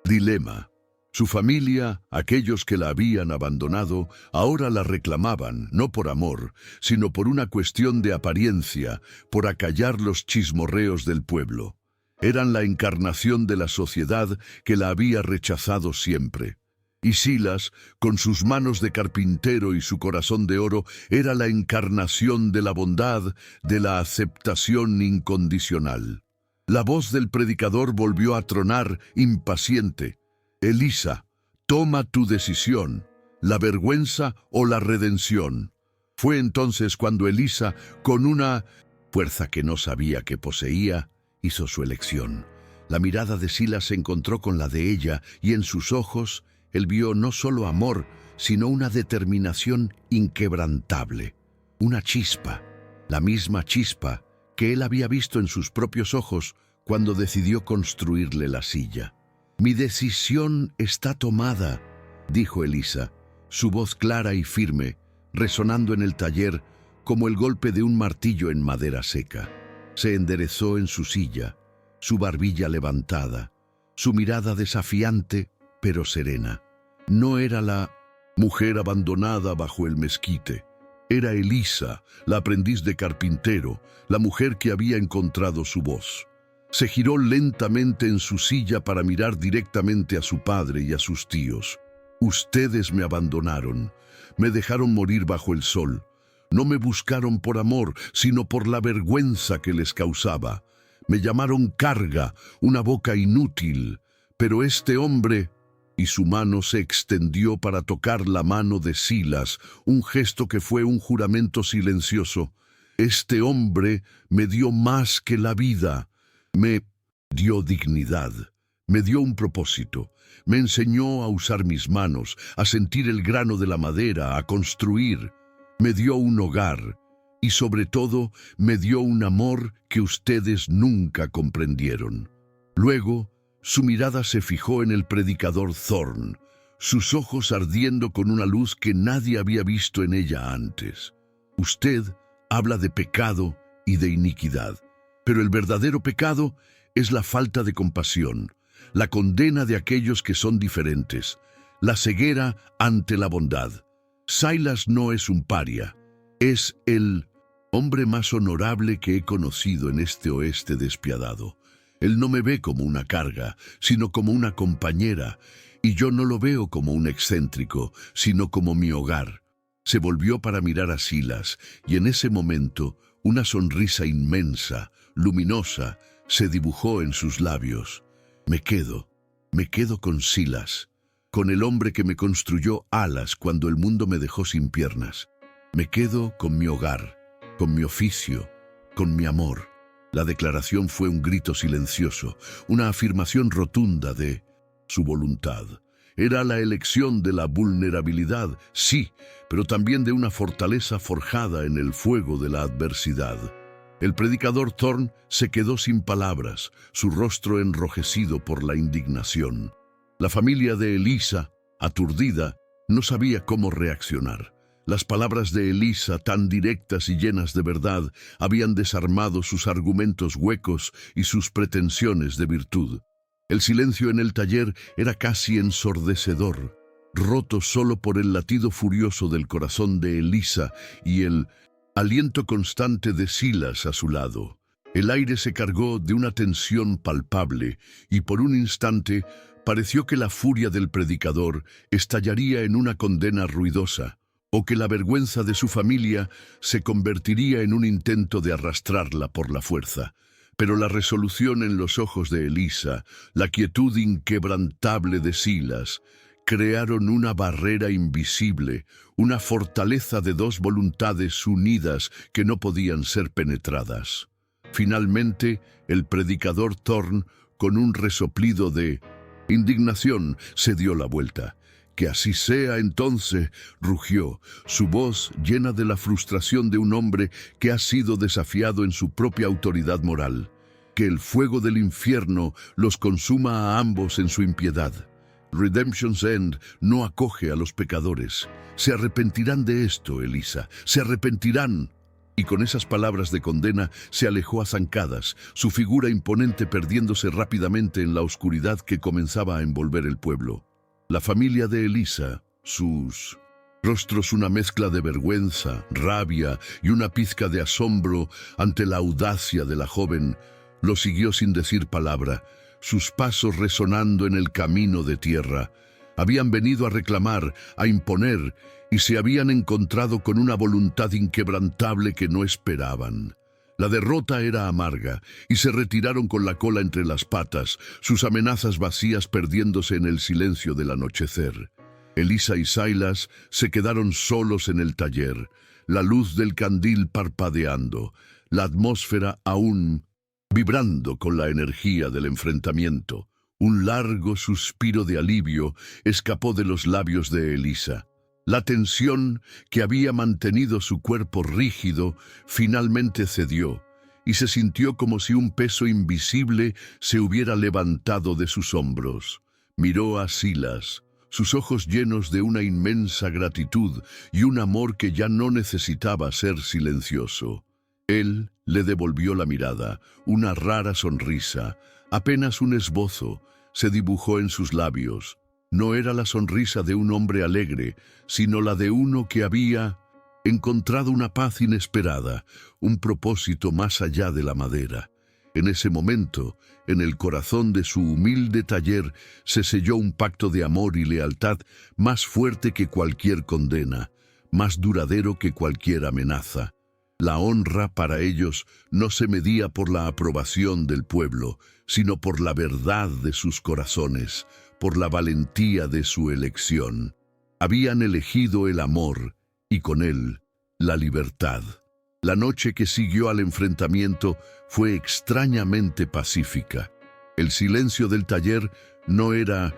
dilema. Su familia, aquellos que la habían abandonado, ahora la reclamaban, no por amor, sino por una cuestión de apariencia, por acallar los chismorreos del pueblo. Eran la encarnación de la sociedad que la había rechazado siempre. Y Silas, con sus manos de carpintero y su corazón de oro, era la encarnación de la bondad, de la aceptación incondicional. La voz del predicador volvió a tronar, impaciente. Elisa, toma tu decisión, la vergüenza o la redención. Fue entonces cuando Elisa, con una fuerza que no sabía que poseía, hizo su elección. La mirada de Silas se encontró con la de ella y en sus ojos él vio no solo amor, sino una determinación inquebrantable. Una chispa, la misma chispa que él había visto en sus propios ojos cuando decidió construirle la silla. «Mi decisión está tomada», dijo Elisa, su voz clara y firme, resonando en el taller como el golpe de un martillo en madera seca. Se enderezó en su silla, su barbilla levantada, su mirada desafiante pero serena. No era la mujer abandonada bajo el mezquite. Era Elisa, la aprendiz de carpintero, la mujer que había encontrado su voz. Se giró lentamente en su silla para mirar directamente a su padre y a sus tíos. «Ustedes me abandonaron, me dejaron morir bajo el sol. No me buscaron por amor, sino por la vergüenza que les causaba. Me llamaron carga, una boca inútil. Pero este hombre...» Y su mano se extendió para tocar la mano de Silas, un gesto que fue un juramento silencioso. «Este hombre me dio más que la vida. Me dio dignidad, me dio un propósito, me enseñó a usar mis manos, a sentir el grano de la madera, a construir. Me dio un hogar y sobre todo me dio un amor que ustedes nunca comprendieron». Luego, su mirada se fijó en el predicador Thorn, sus ojos ardiendo con una luz que nadie había visto en ella antes. «Usted habla de pecado y de iniquidad, pero el verdadero pecado es la falta de compasión, la condena de aquellos que son diferentes, la ceguera ante la bondad. Silas no es un paria, es el hombre más honorable que he conocido en este oeste despiadado. Él no me ve como una carga, sino como una compañera, y yo no lo veo como un excéntrico, sino como mi hogar». Se volvió para mirar a Silas, y en ese momento una sonrisa inmensa, luminosa, se dibujó en sus labios. Me quedo con Silas, con el hombre que me construyó alas cuando el mundo me dejó sin piernas. Me quedo con mi hogar, con mi oficio, con mi amor». La declaración fue un grito silencioso, una afirmación rotunda de su voluntad. Era la elección de la vulnerabilidad, sí, pero también de una fortaleza forjada en el fuego de la adversidad. El predicador Thorn se quedó sin palabras, su rostro enrojecido por la indignación. La familia de Elisa, aturdida, no sabía cómo reaccionar. Las palabras de Elisa, tan directas y llenas de verdad, habían desarmado sus argumentos huecos y sus pretensiones de virtud. El silencio en el taller era casi ensordecedor, roto solo por el latido furioso del corazón de Elisa y el aliento constante de Silas a su lado. El aire se cargó de una tensión palpable y por un instante pareció que la furia del predicador estallaría en una condena ruidosa, o que la vergüenza de su familia se convertiría en un intento de arrastrarla por la fuerza. Pero la resolución en los ojos de Elisa, la quietud inquebrantable de Silas, crearon una barrera invisible, una fortaleza de dos voluntades unidas que no podían ser penetradas. Finalmente, el predicador Thorn, con un resoplido de indignación, se dio la vuelta. «Que así sea entonces», rugió, su voz llena de la frustración de un hombre que ha sido desafiado en su propia autoridad moral. «Que el fuego del infierno los consuma a ambos en su impiedad. Redemption's End no acoge a los pecadores. Se arrepentirán de esto, Elisa, se arrepentirán». Y con esas palabras de condena se alejó a zancadas, su figura imponente perdiéndose rápidamente en la oscuridad que comenzaba a envolver el pueblo. La familia de Elisa, sus rostros una mezcla de vergüenza, rabia y una pizca de asombro ante la audacia de la joven, lo siguió sin decir palabra, sus pasos resonando en el camino de tierra. Habían venido a reclamar, a imponer, y se habían encontrado con una voluntad inquebrantable que no esperaban. La derrota era amarga, y se retiraron con la cola entre las patas, sus amenazas vacías perdiéndose en el silencio del anochecer. Elisa y Silas se quedaron solos en el taller, la luz del candil parpadeando, la atmósfera aún vibrando con la energía del enfrentamiento. Un largo suspiro de alivio escapó de los labios de Elisa. La tensión que había mantenido su cuerpo rígido finalmente cedió, y se sintió como si un peso invisible se hubiera levantado de sus hombros. Miró a Silas, sus ojos llenos de una inmensa gratitud y un amor que ya no necesitaba ser silencioso. Él le devolvió la mirada, una rara sonrisa, apenas un esbozo, se dibujó en sus labios. No era la sonrisa de un hombre alegre, sino la de uno que había encontrado una paz inesperada, un propósito más allá de la madera. En ese momento, en el corazón de su humilde taller, se selló un pacto de amor y lealtad más fuerte que cualquier condena, más duradero que cualquier amenaza. La honra para ellos no se medía por la aprobación del pueblo, sino por la verdad de sus corazones, por la valentía de su elección. Habían elegido el amor y con él la libertad. La noche que siguió al enfrentamiento fue extrañamente pacífica. El silencio del taller no era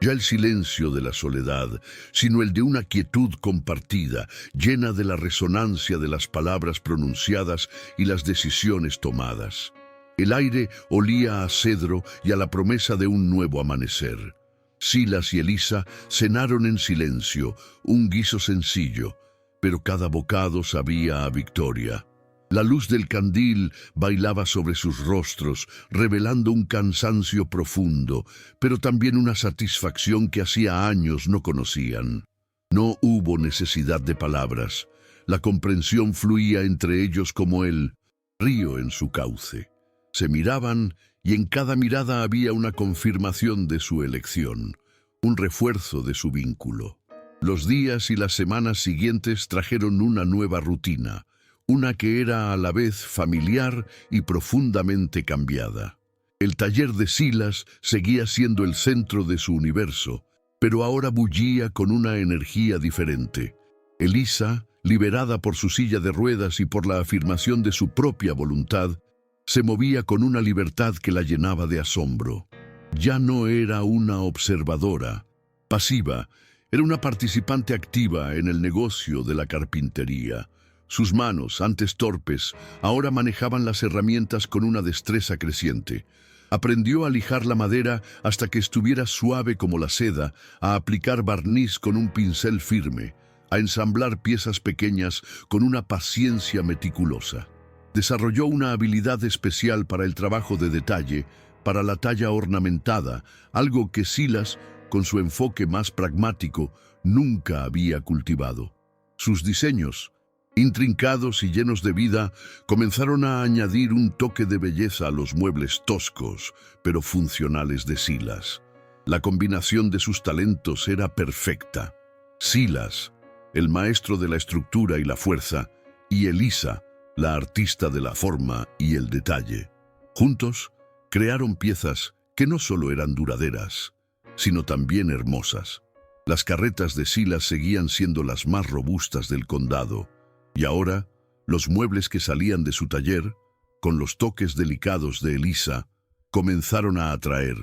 ya el silencio de la soledad, sino el de una quietud compartida, llena de la resonancia de las palabras pronunciadas y las decisiones tomadas. El aire olía a cedro y a la promesa de un nuevo amanecer. Silas y Elisa cenaron en silencio, un guiso sencillo, pero cada bocado sabía a victoria. La luz del candil bailaba sobre sus rostros, revelando un cansancio profundo, pero también una satisfacción que hacía años no conocían. No hubo necesidad de palabras. La comprensión fluía entre ellos como el río en su cauce. Se miraban y en cada mirada había una confirmación de su elección, un refuerzo de su vínculo. Los días y las semanas siguientes trajeron una nueva rutina, una que era a la vez familiar y profundamente cambiada. El taller de Silas seguía siendo el centro de su universo, pero ahora bullía con una energía diferente. Elisa, liberada por su silla de ruedas y por la afirmación de su propia voluntad, se movía con una libertad que la llenaba de asombro. Ya no era una observadora pasiva, era una participante activa en el negocio de la carpintería. Sus manos, antes torpes, ahora manejaban las herramientas con una destreza creciente. Aprendió a lijar la madera hasta que estuviera suave como la seda, a aplicar barniz con un pincel firme, a ensamblar piezas pequeñas con una paciencia meticulosa. Desarrolló una habilidad especial para el trabajo de detalle, para la talla ornamentada, algo que Silas, con su enfoque más pragmático, nunca había cultivado. Sus diseños, intrincados y llenos de vida, comenzaron a añadir un toque de belleza a los muebles toscos, pero funcionales de Silas. La combinación de sus talentos era perfecta. Silas, el maestro de la estructura y la fuerza, y Elisa, la artista de la forma y el detalle. Juntos, crearon piezas que no solo eran duraderas, sino también hermosas. Las carretas de Silas seguían siendo las más robustas del condado, y ahora, los muebles que salían de su taller, con los toques delicados de Elisa, comenzaron a atraer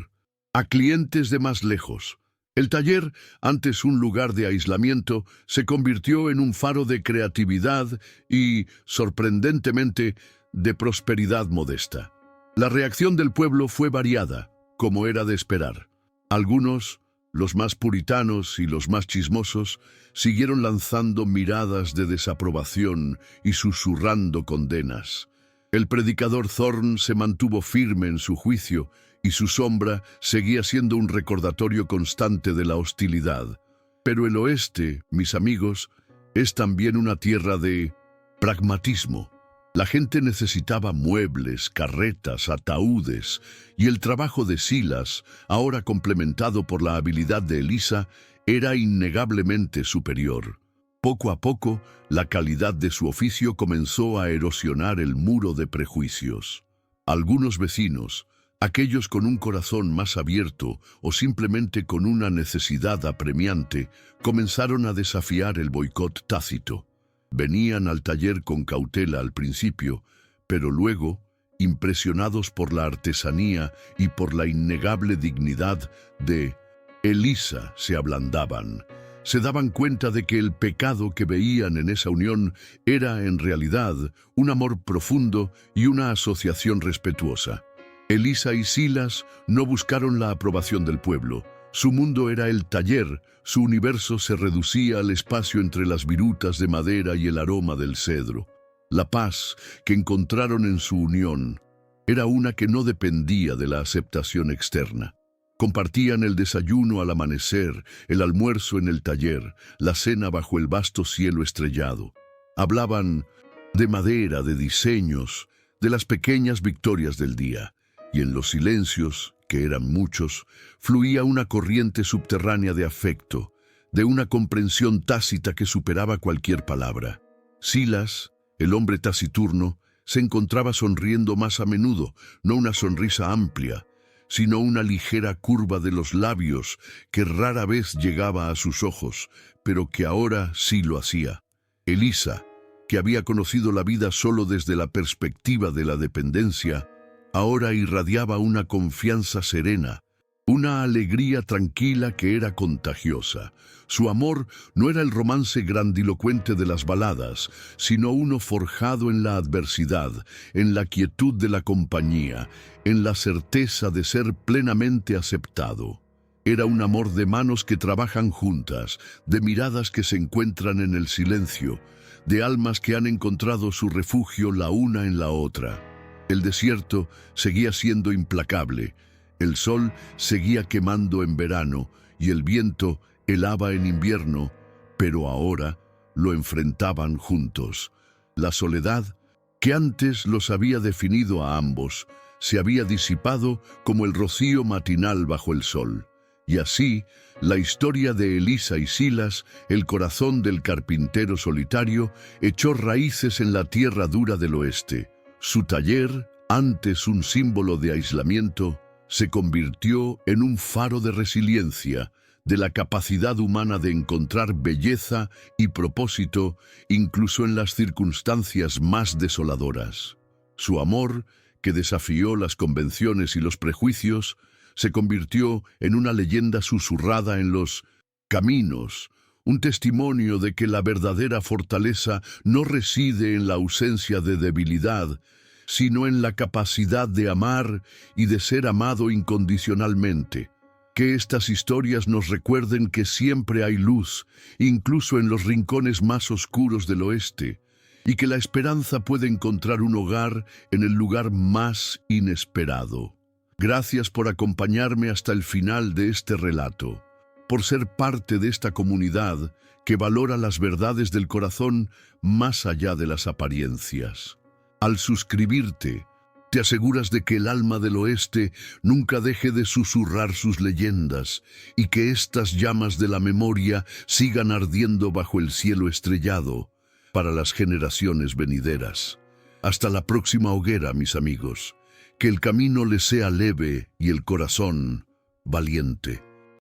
a clientes de más lejos, El taller, antes un lugar de aislamiento, se convirtió en un faro de creatividad y, sorprendentemente, de prosperidad modesta. La reacción del pueblo fue variada, como era de esperar. Algunos, los más puritanos y los más chismosos, siguieron lanzando miradas de desaprobación y susurrando condenas. El predicador Thorne se mantuvo firme en su juicio y su sombra seguía siendo un recordatorio constante de la hostilidad. Pero el oeste, mis amigos, es también una tierra de pragmatismo. La gente necesitaba muebles, carretas, ataúdes, y el trabajo de Silas, ahora complementado por la habilidad de Elisa, era innegablemente superior. Poco a poco, la calidad de su oficio comenzó a erosionar el muro de prejuicios. Algunos vecinos, aquellos con un corazón más abierto o simplemente con una necesidad apremiante, comenzaron a desafiar el boicot tácito. Venían al taller con cautela al principio, pero luego, impresionados por la artesanía y por la innegable dignidad de Elisa, se ablandaban. Se daban cuenta de que el pecado que veían en esa unión era, en realidad, un amor profundo y una asociación respetuosa. Elisa y Silas no buscaron la aprobación del pueblo. Su mundo era el taller, su universo se reducía al espacio entre las virutas de madera y el aroma del cedro. La paz que encontraron en su unión era una que no dependía de la aceptación externa. Compartían el desayuno al amanecer, el almuerzo en el taller, la cena bajo el vasto cielo estrellado. Hablaban de madera, de diseños, de las pequeñas victorias del día, y en los silencios, que eran muchos, fluía una corriente subterránea de afecto, de una comprensión tácita que superaba cualquier palabra. Silas, el hombre taciturno, se encontraba sonriendo más a menudo, no una sonrisa amplia, sino una ligera curva de los labios que rara vez llegaba a sus ojos, pero que ahora sí lo hacía. Elisa, que había conocido la vida solo desde la perspectiva de la dependencia, ahora irradiaba una confianza serena, una alegría tranquila que era contagiosa. Su amor no era el romance grandilocuente de las baladas, sino uno forjado en la adversidad, en la quietud de la compañía, en la certeza de ser plenamente aceptado. Era un amor de manos que trabajan juntas, de miradas que se encuentran en el silencio, de almas que han encontrado su refugio la una en la otra. El desierto seguía siendo implacable, el sol seguía quemando en verano y el viento helaba en invierno, pero ahora lo enfrentaban juntos. La soledad, que antes los había definido a ambos, se había disipado como el rocío matinal bajo el sol. Y así, la historia de Elisa y Silas, el corazón del carpintero solitario, echó raíces en la tierra dura del oeste. Su taller, antes un símbolo de aislamiento, se convirtió en un faro de resiliencia, de la capacidad humana de encontrar belleza y propósito incluso en las circunstancias más desoladoras. Su amor, que desafió las convenciones y los prejuicios, se convirtió en una leyenda susurrada en los caminos, un testimonio de que la verdadera fortaleza no reside en la ausencia de debilidad, sino en la capacidad de amar y de ser amado incondicionalmente. Que estas historias nos recuerden que siempre hay luz, incluso en los rincones más oscuros del oeste, y que la esperanza puede encontrar un hogar en el lugar más inesperado. Gracias por acompañarme hasta el final de este relato, por ser parte de esta comunidad que valora las verdades del corazón más allá de las apariencias. Al suscribirte, te aseguras de que el alma del oeste nunca deje de susurrar sus leyendas y que estas llamas de la memoria sigan ardiendo bajo el cielo estrellado para las generaciones venideras. Hasta la próxima hoguera, mis amigos. Que el camino les sea leve y el corazón valiente.